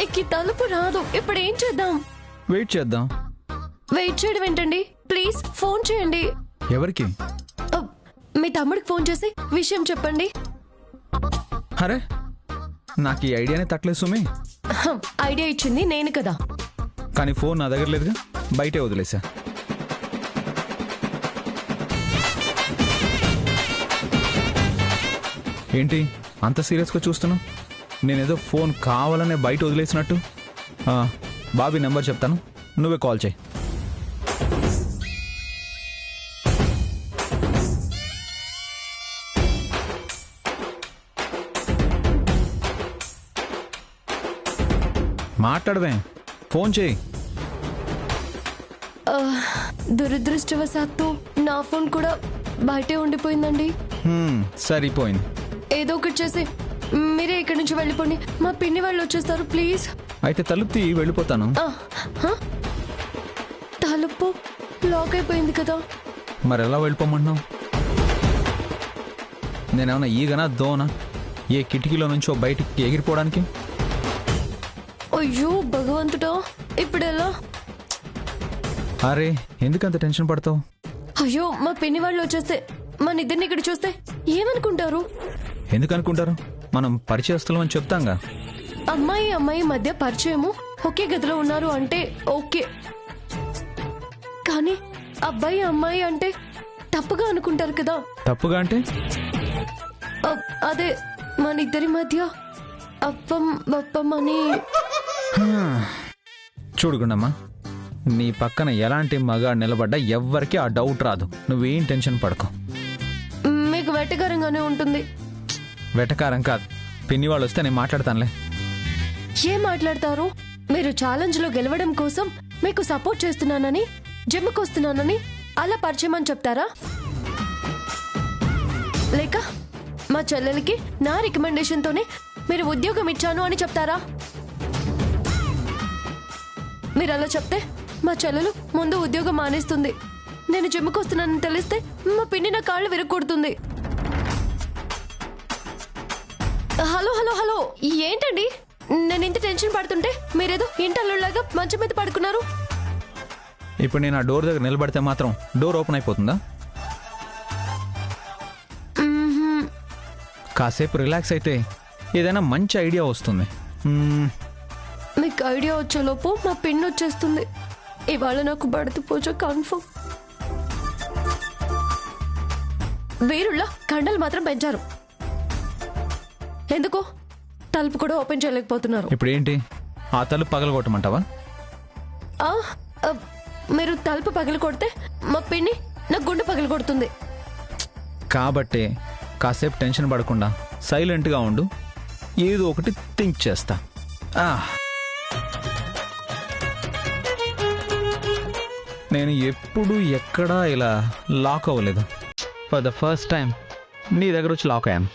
ఎక్కి తలుపు రాదు. ఇప్పుడు ఏం చేద్దాం? వెయిట్ చేద్దాం. వెయిట్ చేయడం ఏంటండి? ప్లీజ్ ఫోన్ చేయండి. ఎవరికి? మీ తమ్ముడికి ఫోన్ చేసి విషయం చెప్పండి. అరే నాకు ఈ ఐడియానే తట్టలేదు సుమి. ఐడియా ఇచ్చింది నేను కదా. కానీ ఫోన్ నా దగ్గర లేదుగా, బయటే వదిలేసా. ఏంటి అంత సీరియస్గా చూస్తున్నావు? నేనేదో ఫోన్ కావాలనే బయట వదిలేసినట్టు. బాబీ నెంబర్ చెప్తాను, నువ్వే కాల్ చేయి. మాట్లాడవే, ఫోన్ చేయి. దురదృష్టవశాత్తు నా ఫోన్ కూడా బయటే ఉండిపోయిందండి. సరిపోయింది. ఏదో ఒకటి చేసి మీరే ఇక్కడి నుంచి వెళ్ళిపోండి. మా పిన్ని వాళ్ళు వచ్చేస్తారు ప్లీజ్. అయితే తలుపు తీ, వెళ్ళిపోతాను. తలుపు లాక్ అయిపోయింది కదా. మరి ఎలా వెళ్ళిపోమంటున్నావు? నేనేమన్నా ఈగనా దోనా ఏ కిటికీలో నుంచో బయటికి ఎగిరిపోవడానికి? అయ్యో భగవంతుడా, ఇప్పుడు ఎలా? అరే ఎందుకంత టెన్షన్ పడతావు? అయ్యో మా పిన్ని వాళ్ళు వచ్చేస్తే మన ఇద్దరిని ఇక్కడ చూస్తే ఏమనుకుంటారు? ఎందుకు అనుకుంటారు? మనం పరిచయస్తులం అని చెప్తాంగా. అమ్మాయి మధ్య పరిచయము, ఒకే గదిలో ఉన్నారు అంటే ఓకే. కానీ అమ్మాయి అంటే తప్పుగా అనుకుంటారు కదా. తప్పుగా అంటే? అదే మన ఇద్దరి మధ్య అప్పం అని. చూడుకుండమ్మా, నీ పక్కన ఎలాంటి మగాడు నిలబడ్డా ఎవ్వరికి ఆ డౌట్ రాదు. నువ్వేం టెన్షన్ పడకు. మీకు వెటకారంగానే ఉంటుంది. వెటకారం కాదు, పిన్ని వాళ్ళు వస్తే నేను మాట్లాడతానులే. ఏం మాట్లాడతారు? మీరు ఛాలెంజ్ లో గెలవడం కోసం మీకు సపోర్ట్ చేస్తున్నానని, జిమ్కి వస్తున్నానని అలా పరిచయం అని చెప్తారా? లేక మా చెల్లెలకి నా రికమెండేషన్ తోనే మీరు ఉద్యోగం ఇచ్చాను అని చెప్తారా? మీరు అలా చెప్తే మా చెల్లెలు ముందు ఉద్యోగం మానేస్తుంది. నేను జిమ్కి వస్తున్నానని తెలిస్తే మా పిన్ని నా కాళ్ళు విరగొడుతుంది. హలో హలో హలో, ఏంటండి నేను ఇంత టెన్షన్ పడుతుంటే మీరేదో ఇంటల్లులాగా మంచం మీద పడుకున్నారు. ఇప్పుడు నేను ఆ డోర్ దగ్గర నిలబడితే మాత్రం డోర్ ఓపెన్ అయిపోతుందా? కాసేపు రిలాక్స్ అయితే ఏదైనా మంచి ఐడియా వస్తుంది. మీకు ఐడియా వచ్చేలోపు మా పిన్ వచ్చేస్తుంది. ఇవాళ నాకు భర్త పూజ కన్ఫర్మ్. వీరుళ్ళ కండలు మాత్రం పెంచారు. ఎందుకు తలుపు కూడా ఓపెన్ చేయలేకపోతున్నారు? ఇప్పుడు ఏంటి, ఆ తలుపు పగలగొట్టమంటావా? మీరు తలుపు పగలు కొడితే మా పిన్ని నా గుండె పగలు కొడుతుంది. కాబట్టి కాసేపు టెన్షన్ పడకుండా సైలెంట్గా ఉండు. ఏదో ఒకటి థింక్ చేస్తా. నేను ఎప్పుడు ఎక్కడా ఇలా లాక్ అవ్వలేదు. ఫర్ ద ఫస్ట్ టైం నీ దగ్గర వచ్చి లాక్ అయ్యాను.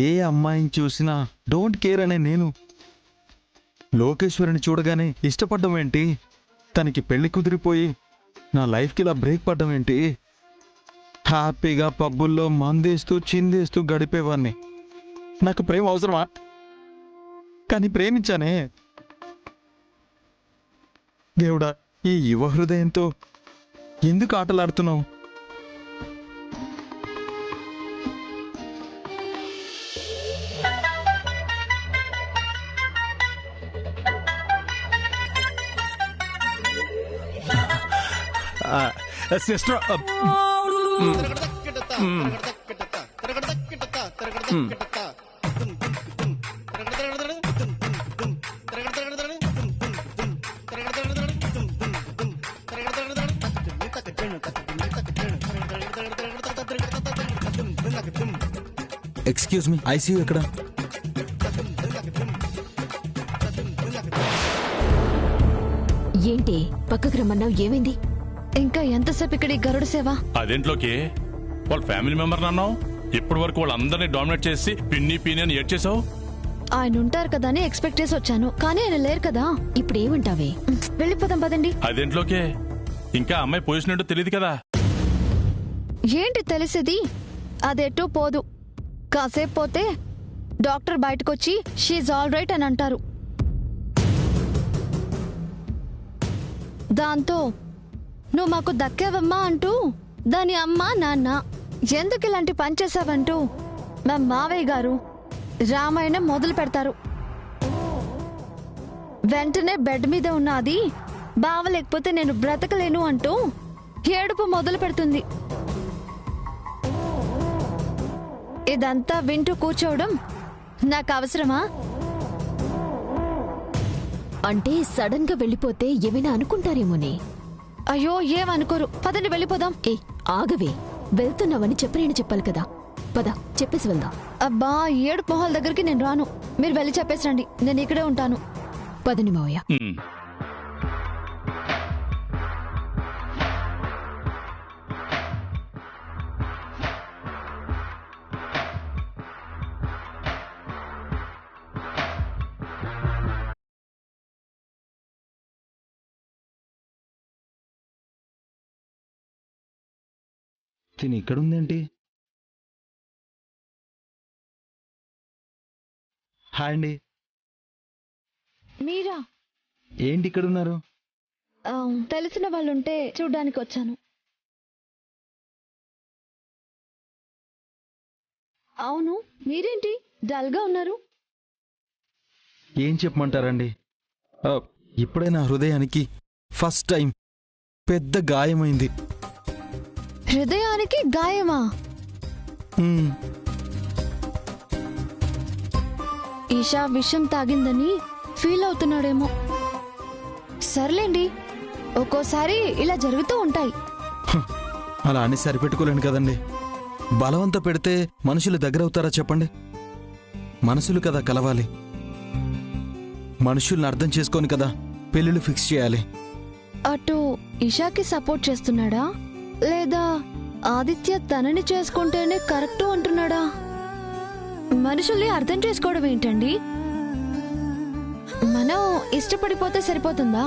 ఏ అమ్మాయిని చూసినా డోంట్ కేర్ అనే నేను లోకేశ్వరిని చూడగానే ఇష్టపడ్డం ఏంటి? తనకి పెళ్లి కుదిరిపోయి నా లైఫ్కి ఇలా బ్రేక్ పడ్డం ఏంటి? హ్యాపీగా పబ్బుల్లో మందేస్తూ చిందేస్తూ గడిపేవాడిని. నాకు ప్రేమ అవసరమా? కానీ ప్రేమించానే. దేవుడా, ఈ యువ హృదయంతో ఎందుకు ఆటలాడుతున్నావు? సిస్టర్ ఎక్స్క్యూజ్ మీ, ఐసీయూ ఎక్కడ? ఏంటి పక్కకు రమ్మన్నావు? ఏమైంది? ఇంకా ఎంతసేపు ఇక్కడ ఈ గరుడ సేవ? అదేంట్లోకి వాళ్ళ ఫ్యామిలీ మెంబర్ అన్నావు, ఇప్పటి వరకు వాళ్ళందరినీ డామినేట్ చేసి పిన్ని పిన్ని అని ఏడ్ చేసావు. ఆయన ఉంటారు కదా అని ఎక్స్పెక్ట్ చేసి వచ్చాను, కానీ ఆయన లేరు కదా. ఇప్పుడు ఏమంటావే? వెళ్ళిపోదాం పదండి. అదేంట్లోకి ఇంకా అమ్మాయి పొజిషన్ ఏంటో తెలియదు కదా. ఏంటి తెలిసేది? అదెటూ పోదు. కాసేపు పోతే డాక్టర్ బయటకొచ్చి షీఈ్ ఆల్ రైట్ అని అంటారు. దాంతో నువ్వు మాకు దక్కేవమ్మా అంటూ దాని అమ్మ నాన్న ఎందుకు ఇలాంటి పని చేసావంటూ మా మావయ్య గారు రామాయణం మొదలు పెడతారు. వెంటనే బెడ్ మీద ఉన్న అది బావలేకపోతే నేను బ్రతకలేను అంటూ ఏడుపు మొదలు పెడుతుంది. ఇదంతా వింటూ కూర్చోవడం నాకు అవసరమా? అంటే సడన్ గా వెళ్ళిపోతే ఏమైనా అనుకుంటారేమోనే. అయ్యో ఏమనుకోరు, పదండి వెళ్ళిపోదాం. ఏ ఆగవే, వెళ్తున్నావని చెప్పనేను చెప్పాలి కదా. పద, చెప్పేసి వెళ్దాం. అబ్బా, ఏడు మొహాల దగ్గరికి నేను రాను. మీరు వెళ్ళి చెప్పేసి రండి, నేను ఇక్కడే ఉంటాను. పదని మావయ్య. తిని ఇక్కడుందేంటి? హాయ్ అండి. మీరా? ఏంటి ఇక్కడున్నారు? తెలిసిన వాళ్ళుంటే చూడ్డానికి వచ్చాను. అవును, మీరేంటి డల్గా ఉన్నారు? ఏం చెప్పమంటారండి, ఇప్పుడే నా హృదయానికి ఫస్ట్ టైం పెద్ద గాయమైంది. హృదయానికి గాయమా? ఈషా విషం తాగిందని ఫీల్ అవుతున్నాడేమో. సర్లేండి, ఒక్కోసారి ఇలా జరుగుతూ ఉంటాయి. అలా అని సరిపెట్టుకోలేను కదండి. బలవంత పెడితే మనుషులు దగ్గరవుతారా చెప్పండి? మనసులు కదా కలవాలి. మనుషుల్ని అర్థం చేసుకొని కదా పెళ్ళిళ్ళు ఫిక్స్ చేయాలి. అటు ఇషాకి సపోర్ట్ చేస్తున్నాడా, లేదా ఆదిత్య తనని చేసుకుంటేనే కరెక్టు అంటున్నాడా? మనుషుల్ని అర్థం చేసుకోవడం ఏంటండి? మనం ఇష్టపడిపోతే సరిపోతుందా?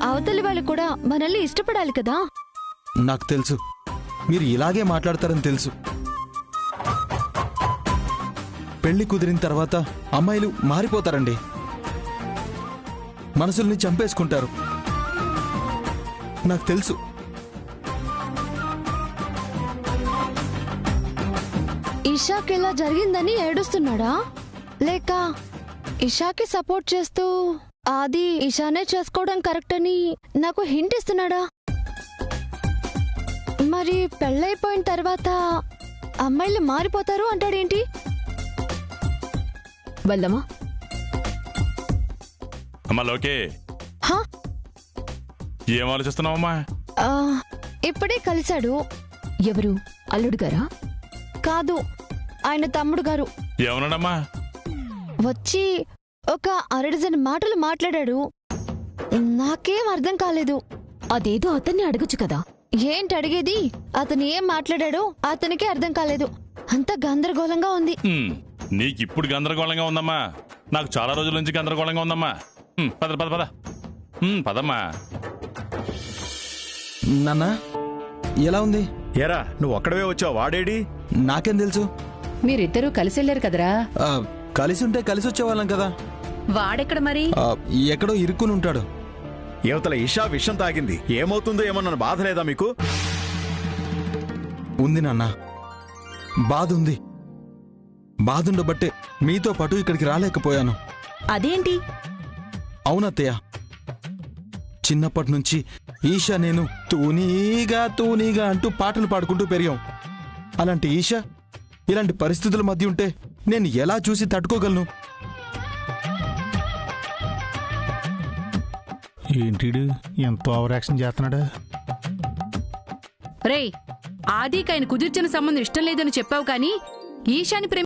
అవతలి వాళ్ళు కూడా మనల్ని ఇష్టపడాలి కదా. నాకు తెలుసు, మీరు ఇలాగే మాట్లాడతారని తెలుసు. పెళ్లి కుదిరిన తర్వాత అమ్మాయిలు మారిపోతారండి, మనసుల్ని చంపేసుకుంటారు. నాకు తెలుసు. ఇషాకి ఇలా జరిగిందని ఏడుస్తున్నాడా, లేక ఇషాకి సపోర్ట్ చేస్తూ ఆది ఇషానే చేసుకోవడం కరెక్ట్ అని నాకు హింట్ ఇస్తున్నాడా? మరి పెళ్ళైపోయిన తర్వాత అమ్మాయిలు మారిపోతారు అంటాడేంటి? వెళ్దామా? అమ్మా లోకే, హా? ఏం ఆలోచిస్తున్నావమ్మా? ఆ, ఇప్పుడే కలిశాడు. ఎవరు? అల్లుడు గారా? కాదు, ఆయన తమ్ముడు గారు. ఏమన్నాడమ్మా? వచ్చి ఒక అరడజన్ మాటలు మాట్లాడాడు. నాకేం అర్థం కాలేదు. అదేదో అతన్ని అడగచ్చు కదా. ఏంటి అడిగేది? అతను ఏం మాట్లాడాడో అతనికి అర్థం కాలేదు. అంత గందరగోళంగా ఉంది. నీకిప్పుడు గందరగోళంగా ఉందమ్మా, నాకు చాలా రోజుల నుంచి గందరగోళంగా ఉందమ్మా. పద పద పద, పదమ్మా. నాన్న ఎలా ఉంది? ఎరా నువ్వు ఒక్కడవే వచ్చావు, వాడేడి? నాకేం తెలుసు? మీరిద్దరూ కలిసి వెళ్ళారు కదరా. కలిసి ఉంటే కలిసి వచ్చేవాళ్ళం కదా. వాడెక్కడ మరి? ఎక్కడో ఇరుక్కుని ఉంటాడు. యువతల ఇషా విషం తాగింది, ఏమవుతుందో ఏమన్నా బాధ లేదా మీకు? ఉంది నాన్న, బాధ ఉంది. బాధుండబట్టే మీతో పాటు ఇక్కడికి రాలేకపోయాను. అదేంటి? అవునత్తయ్య, చిన్నప్పటి నుంచి ఈషా నేను తూనీగా తూనీగా అంటూ పాటలు పాడుకుంటూ పెరిగాం. అలాంటి ఈషా ఇలాంటి పరిస్థితుల మధ్య ఉంటే నేను ఎలా చూసి తట్టుకోగలను? ఏంటి ఎంతో ఓవర్ యాక్షన్ చేస్తున్నాడా? రేయ్, ఆదికి ఆయన కుదిర్చిన సంబంధం ఇష్టం లేదని చెప్పావు కానీ ఈశాని ప్రేమ